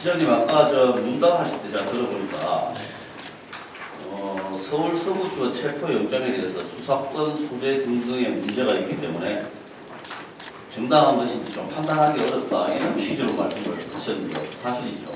시장님 아까 저 문답하실 때 제가 들어보니까 서울 서구지법 체포영장에 대해서 수사권 소재 등등의 문제가 있기 때문에 정당한 것인지 좀 판단하기 어렵다 이런 취지로 말씀을 하셨는데 사실이죠?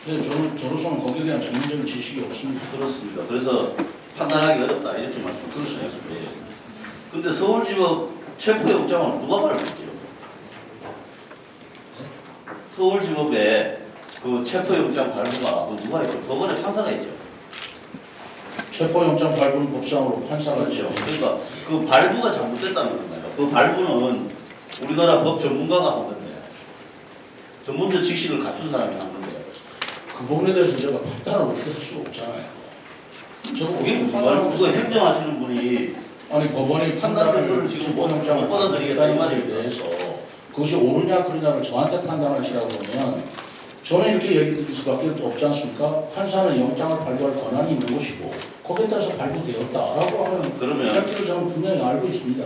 네, 저로서는 거기에 대한 전문적인 지식이 없습니다. 그렇습니다. 그래서 판단하기 어렵다 이렇게 말씀드렸어요. 근데 서울지법 체포영장을 누가 발부했죠? 서울지법에 그 체포영장 발부가 누가 있죠? 법원에 판사가 있죠. 체포영장 발부는 법상으로 판사가 그렇죠. 있죠. 그러니까 그 발부가 잘못됐다는 건가요? 그 발부는 우리나라 법 전문가가 한 건데 전문적 지식을 갖춘 사람이 한 건데 그 부분에 대해서 제가 판단을 어떻게 할 수가 없잖아요. 그게 무슨 말이에요? 그거 행정하시는 분이 아니 법원이 판단을 지금 체포영장을 받아들이겠다 이 발부했다는 말이에요. 것에 대해서 그것이 옳으냐 그러냐를 저한테 판단하시라고 그러면 저는 이렇게 얘기 드릴 수밖에 없지 않습니까? 판사는 영장을 발부할 권한이 있는 것이고 거기에 따라서 발부되었다라고 하는 그러면 이야기를 저는 분명히 알고 있습니다.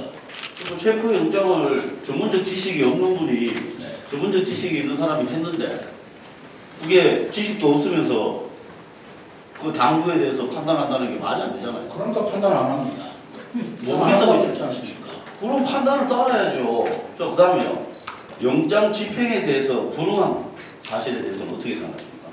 그 체포영장을 전문적 지식이 없는 분이 네. 전문적 지식이 있는 사람이 했는데 그게 지식도 없으면서 그 당부에 대해서 판단한다는 게 말이 안 되잖아요. 그러니까 판단 안 합니다. 뭐 안 하고 우리도 있지 않습니까? 그런 판단을 따라야죠. 자, 그 다음에요. 영장 집행에 대해서 불응한 사실에 대해서는 어떻게 생각하십니까?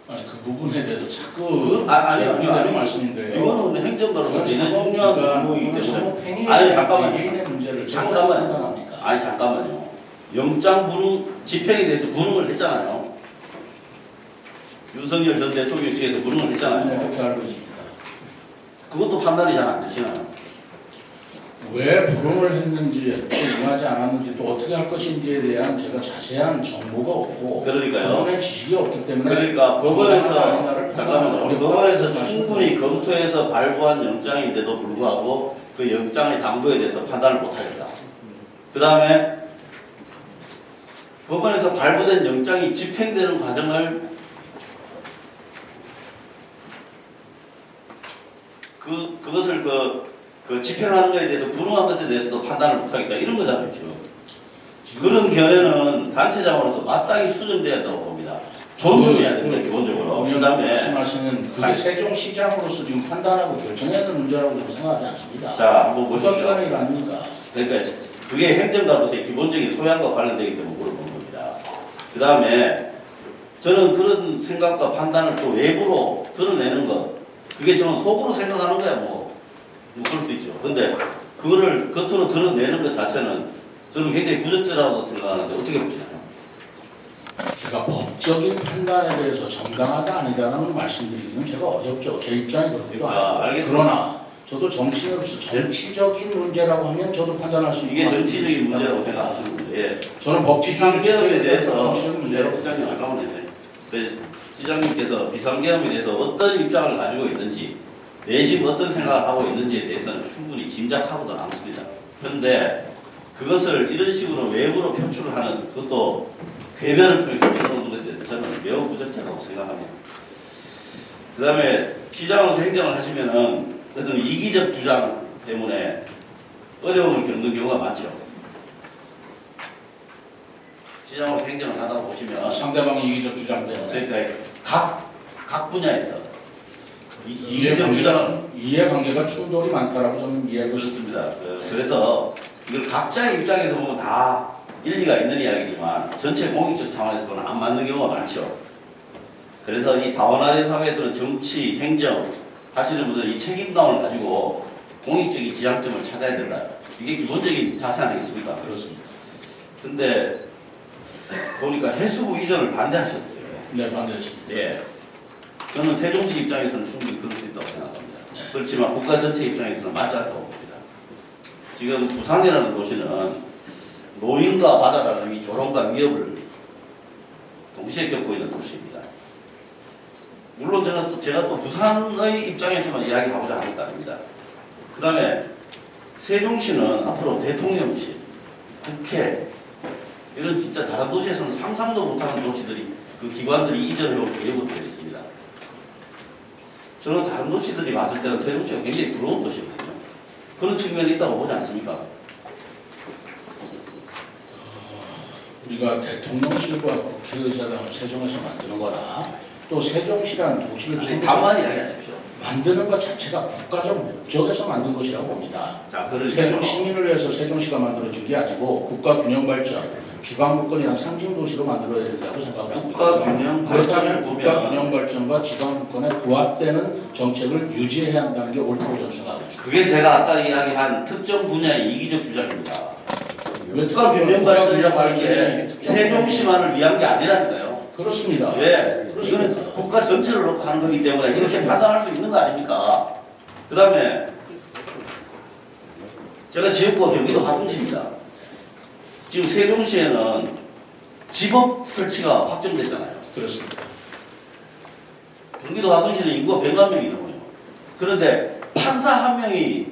아니 그 부분에 대해서 자꾸 아니요. 되는 말씀인데요. 이거는 행정가로서 굉장히 중요한 부분이기 때문에. 행위에 아니, 대한 잠깐만요. 개인의 문제를 잠깐만요. 판단합니까? 아니 잠깐만요. 영장 불응 집행에 대해서 불응을 했잖아요. 윤석열 전 대통령 측에서 불응을 네, 했잖아요. 그렇게 알고 있습니다. 그것도 판단이 잘 안 되시나요? 왜 불응을 했는지 또 응하지 않았는지 또 어떻게 할 것인지에 대한 제가 자세한 정보가 없고 그러니까요. 법원의 지식이 없기 때문에 그러니까 법원에서 잠깐만요. 법원에서 충분히 검토해서 발부한 영장인데도 불구하고 그 영장의 당부에 대해서 판단을 못하겠다. 그 다음에 법원에서 발부된 영장이 집행되는 과정을 그것을 그 집행하는 것에 대해서 불응한 것에 대해서도 판단을 못하겠다 이런 거잖아요 지금. 그런 견해는 단체장으로서 마땅히 수정돼야 한다고 봅니다. 존중해야 된다 기본적으로. 그다음에 말씀하시는 그게 세종시장으로서 지금 판단하고 결정해야 되는 문제라고 저는 생각하지 않습니다. 자 한번 보십시오. 국가기관의 일 아닙니까? 그러니까 그게 행정가로서의 기본적인 소양과 관련되기 때문에 물어본 겁니다. 그 다음에 저는 그런 생각과 판단을 또 외부로 드러내는 것 그게 저는 속으로 생각하는 거야 뭐 그럴 수 있죠. 근데 그거를 겉으로 드러내는 것 자체는 저는 굉장히 부적절하다고 생각하는데 어떻게 보시나요? 제가 법적인 판단에 대해서 정당하다 아니다라는 말씀드리기는 제가 어렵죠. 제 입장이 그렇기도 하고. 알겠습니다. 그러나 저도 정치인으로서 정치적인 문제라고 하면 저도 판단할 수 있고 이게 정치적인 문제라고 생각하시는 거예요. 예. 저는 법 지상계엄에 비상계엄에 대해서 정치적 문제라고 시장님 생각합니다. 잠깐만요. 시장님께서 비상계엄에 대해서 어떤 입장을 가지고 있는지 내심 어떤 생각을 하고 있는지에 대해서는 충분히 짐작하고도 남습니다. 그런데 그것을 이런 식으로 외부로 표출을 하는 그것도 궤변을 통해서 표현하는 것에 대해서 저는 매우 부적절하다고 생각합니다. 그 다음에 시장으로서 행정을 하시면은 어떤 이기적 주장 때문에 어려움을 겪는 경우가 많죠. 시장으로서 행정을 하다 보시면 상대방의 이기적 주장 때문에 그러니까 각 분야에서 이기적 주장 이해관계가 충돌이 많다라고 저는 이해하고 있습니다. 그렇습니다. 그래서 이걸 각자의 입장에서 보면 다 일리가 있는 이야기지만 전체 공익적 차원에서 보면 안 맞는 경우가 많죠. 그래서 이 다원화된 사회에서는 정치, 행정 하시는 분들이 이 책임감을 가지고 공익적인 지향점을 찾아야 된다. 이게 기본적인 자세 아니겠습니까? 그렇습니다. 근데 보니까 해수부 이전을 반대하셨어요. 네, 반대했습니다. 예. 저는 세종시 입장에서는 충분히 그럴 수 있다고 생각합니다. 그렇지만 국가 전체 입장에서는 맞지 않다고 봅니다. 지금 부산이라는 도시는 노인과 바다라는 이 조롱과 위협을 동시에 겪고 있는 도시입니다. 물론 저는 제가 또 부산의 입장에서만 이야기하고자 하는 게 아닙니다. 그 다음에 세종시는 앞으로 대통령실, 국회 이런 진짜 다른 도시에서는 상상도 못하는 도시들이 그 기관들이 이전해올 계획으로 되어 있습니다. 저는 다른 도시들이 봤을 때는 세종시가 굉장히 부러운 도시거든요. 그런 측면이 있다고 보지 않습니까? 우리가 대통령실과 국회의사당을 세종에서 만드는 거나 또 세종시라는 도시를 아니, 지금 가만히 이야기하십시오. 만드는 것 자체가 국가적 목적에서 만든 것이라고 봅니다. 자, 그러니까 세종 시민을 위해서 세종시가 만들어진 게 아니고 국가 균형 발전, 지방국권이란 상징 도시로 만들어야 된다고 생각을 하고 국가 있고요. 균형 그렇다면 발전을 국가 보면 균형 발전과 지방국권에 부합되는 정책을 유지해야 한다는 게 옳다고 저는 생각합니다. 그게 제가 아까 이야기한 특정 분야의 이기적 주장입니다. 왜 국가 균형 발전이라고 하는 게 발전이 세종시만을 위한 게 아니라니까요. 그렇습니다. 왜? 그렇습니다. 이거는 국가 전체를 놓고 하는 거기 때문에 이렇게 그렇습니다. 판단할 수 있는 거 아닙니까? 그 다음에 제가 지역구가 경기도 화성시입니다. 지금 세종시에는 지법 설치가 확정됐잖아요. 그렇습니다. 경기도 화성시는 인구가 100만 명이 넘어요. 그런데 판사 한 명이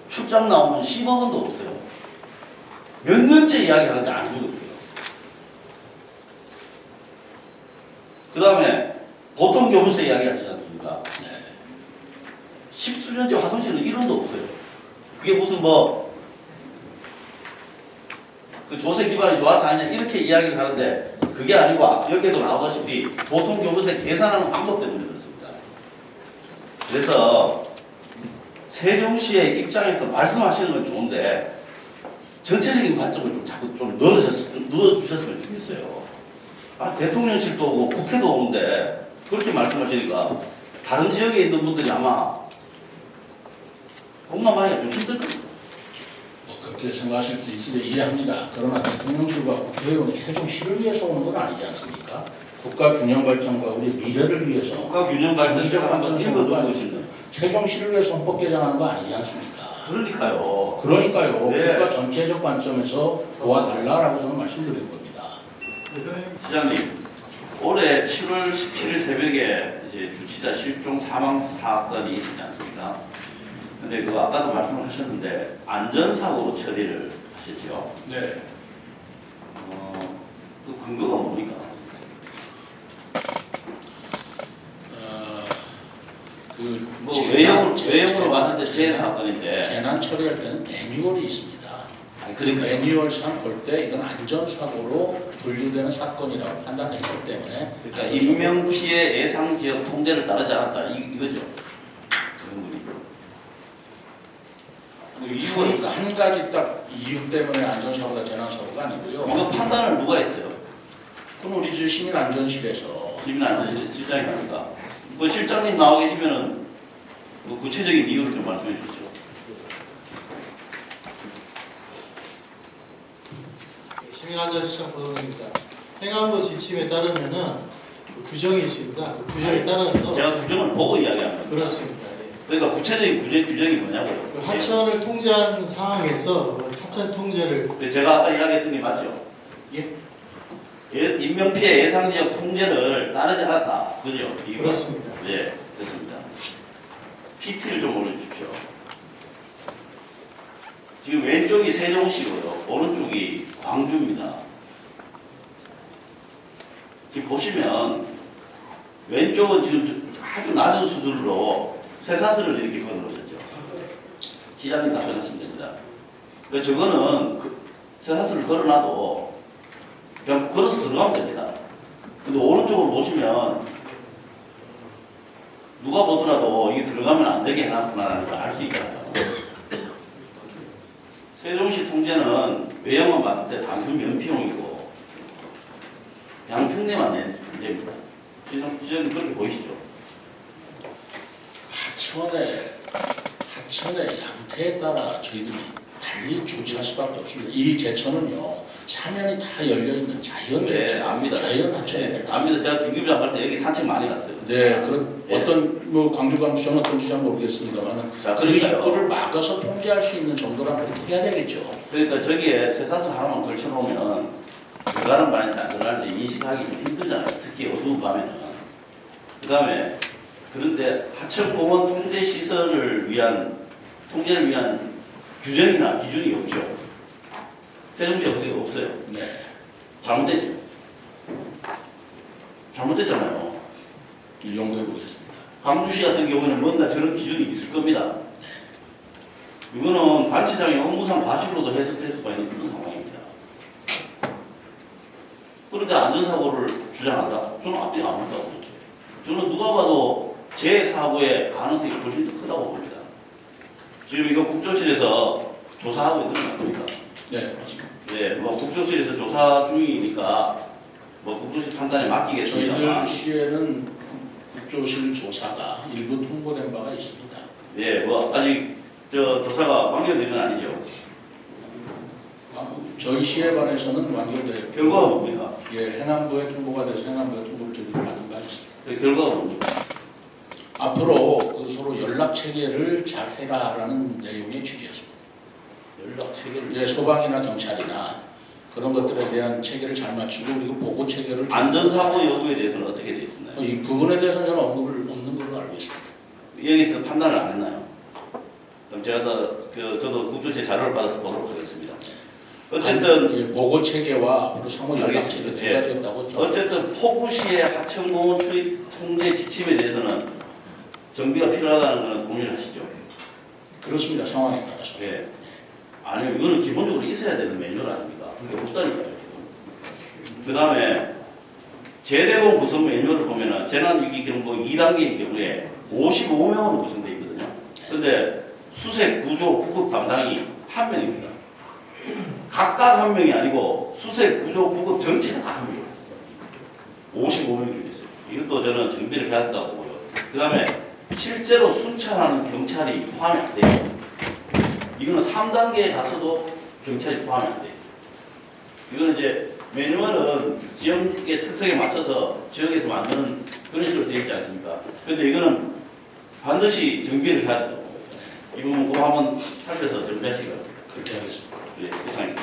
출장 나오면 10억 원도 없어요. 몇 년째 이야기하는데 안 해주고 있어요. 그 다음에 보통 교부세 이야기 하시지 않습니까? 십수년째 화성시는 1원도 없어요. 그게 무슨 그 조세 기반이 좋아서 아니냐 이렇게 이야기를 하는데 그게 아니고 여기에도 나오다시피 보통 교부세 계산하는 방법 때문에 그렇습니다. 그래서 세종시의 입장에서 말씀하시는 건 좋은데 전체적인 관점을 좀 자꾸 좀 넣어주셨으면 좋겠어요. 대통령실도 오고 국회도 오는데 그렇게 말씀하시니까 다른 지역에 있는 분들이 아마 공감하기가 좀 힘들 겁니다. 그렇게 생각하실 수 있으면 이해합니다. 그러나 대통령실과 국회의원이 세종시를 위해서 오는 건 아니지 않습니까? 국가 균형 발전과 우리 미래를 위해서 국가 균형 발전을 한번 읽어두는 것입니다. 세종시를 위해서 헌법 개정하는 거 아니지 않습니까? 그러니까요. 네. 국가 전체적 관점에서 도와달라라고 저는 말씀드리는 겁니다. 시장님, 올해 7월 17일 새벽에 이제 주치자 실종 사망 사건이 있었지 않습니까? 근데 그 아까도 말씀을 하셨는데 안전사고로 처리를 하셨죠. 네. 그 근거가 뭡니까? 외형으로 봤을 때 재해 사건인데 재난 처리할 때는 매뉴얼이 있습니다. 그러니까 매뉴얼상 볼 때 이건 안전사고로 분류되는 사건이라고 판단했기 때문에 그러니까 인명 피해 예상 지역 통제를 따르지 않았다 이거죠. 이유가 그러니까 한 가지 딱 이유 때문에 안전사고가 재난사고가 아니고요. 이거 판단을 누가 했어요? 그럼 우리 시민안전실에서 실장입니까? 뭐 실장님 나와 계시면은 뭐 구체적인 이유를 좀 말씀해 주시죠. 시민안전시장 보도입니다. 행안부 지침에 따르면은 규정이 있습니다. 그 규정에 따라서 제가 규정을 보고 이야기합니다. 그렇습니다. 그러니까 구체적인 규정이 뭐냐고요? 그 하천을 통제한 상황에서 그 하천 통제를 제가 아까 이야기했던 게 맞죠? 예? 인명피해 예상지역 통제를 따르지 않았다. 그죠? 이거? 그렇습니다. 네, 그렇습니다. PT를 좀 올려주십시오. 지금 왼쪽이 세종시고요. 오른쪽이 광주입니다. 지금 보시면 왼쪽은 지금 아주 낮은 수준으로 쇠사슬을 이렇게 걸어놓으셨죠. 시장님 답변하시면 됩니다. 그러니까 저거는 쇠사슬을 걸어놔도 그냥 걸어서 들어가면 됩니다. 근데 오른쪽으로 보시면 누가 보더라도 이게 들어가면 안 되게 해놨구나라는 걸 알 수 있잖아요. 세종시 통제는 외형만 봤을 때 단순 면피용이고 그냥 흉내만 낸 문제입니다. 시장님 그렇게 보이시죠? 하천의 양태에 따라 저희들이 달리 조치할 수밖에 없습니다. 이 제천은요 사면이 다 열려있는 자연 네, 제천, 압니다. 자연 하천입니다. 네, 압니다. 제가 중기부장 할 때 여기 산책 많이 갔어요. 네, 그런 네. 어떤 광주 감수전 어떤지 잘 모르겠습니다만 자, 그 그러니까요. 입구를 막아서 통제할 수 있는 정도라면 그렇게 해야 되겠죠. 그러니까 저기에 쇠사슬 하나만 걸쳐놓으면 들어가는 바인지 안 들어가는지 인식하기 좀 힘들잖아요. 특히 어두운 밤에는. 그 다음에 그런데 하천공원 통제시설을 위한 통제를 위한 규정이나 기준이 없죠. 세종시에 어떻게 없어요. 네. 잘못됐죠. 잘못됐잖아요. 연구해 보겠습니다. 광주시 같은 경우는 뭔가 저런 기준이 있을 겁니다. 이거는 관치장의 업무상 과실로도 해석될 수가 있는 그런 상황입니다. 그런데 안전사고를 주장한다? 저는 앞뒤가 안 맞다고 생각해요. 저는 누가 봐도 제 사고의 가능성이 훨씬 더 크다고 봅니다. 지금 이거 국조실에서 조사하고 있는 거 맞습니까? 네, 맞습니다. 네, 뭐 국조실에서 조사 중이니까 뭐 국조실 판단에 맡기겠습니다만. 저희들 시에는 국조실 조사가 일부 통보된 바가 있습니다. 예, 뭐 아직 저 조사가 완결된 건 아니죠. 저희 시에 관해서는 완결되고 결과가 뭡니까? 예, 해남부에 통보가 돼서 해남부에 통보를 저희들이 받은 바 있습니다. 그 결과가 뭡니까? 앞으로 그 서로 연락 체계를 잘 해라라는 내용의 취지였습니다. 연락 체계를. 예, 소방이나 경찰이나 그런 것들에 대한 체계를 잘 맞추고 그리고 보고 체계를 안전사고 여부에 대해서는 어떻게 되어 있나요? 이 부분에 대해서는 저는 언급을 없는 걸로 알고 있습니다. 여기서 판단을 안 했나요? 그럼 제가 저도 국조실 자료를 받아서 보도록 하겠습니다. 어쨌든 예, 보고 체계와 앞으로 상호 연락 체계 두 예. 가지였다고 어쨌든 포구시의 하천공원 투입 통제 지침에 대해서는 정비가 필요하다는 것은 동의하시죠? 그렇습니다. 상황에 따라서. 예. 아니요, 이거는 기본적으로 있어야 되는 매뉴얼 아닙니까? 그게 없다니까요, 지금. 그 다음에 재대공 구성 매뉴얼을 보면은 재난위기 경보 2단계인 경우에 55명으로 구성되어 있거든요. 근데 수색 구조 구급 담당이 한 명입니다. 각각 한 명이 아니고 수색 구조 구급 전체가 다 한 명이에요. 55명 중에서. 이것도 저는 정비를 해야 한다고 보고요. 그 다음에 실제로 순찰하는 경찰이 포함이 안 돼요. 이거는 3단계에 가서도 경찰이 포함이 안 돼요. 이거는 이제 매뉴얼은 지역의 특성에 맞춰서 지역에서 만드는 그런 식으로 되어 있지 않습니까? 근데 이거는 반드시 정비를 해야 된다고. 이 부분 그거 한번 살펴서 정비하시기 바랍니다. 그렇게 하겠습니다. 예, 이상입니다.